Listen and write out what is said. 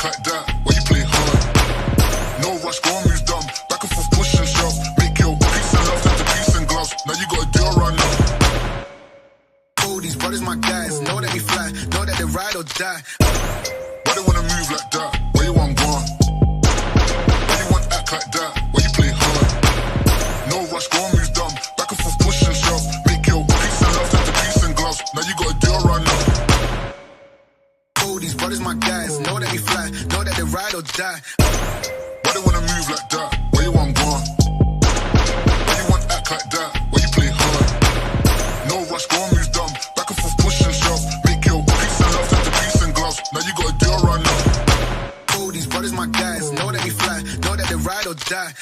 like that, why you play hard? No rush, go and move dumb. Back and forth, push and shove. Make your peace and love turn to peace and gloves. Now you gotta do a run now. Oh, these brothers my guys. Know that they fly, know that they ride or die. Why they wanna move like that? Why you want gone? Why you want act like that? Why you play hard? No rush, go and move dumb. Back and forth, push and shove. Make your peace and love turn to peace and gloves. Now you gotta do a run now. Oh, these brothers my guys. Know that they fly, know that they ride or die. Why they wanna move like that? Why you want gone? Why you want act like that? Why you play hard? No rush, go and move dumb. Back and forth, push and shove. Make your peace and love turn to peace and gloves. Now you gotta do a run now. Oh, these brothers my guys. Know that they fly, know that they ride or die.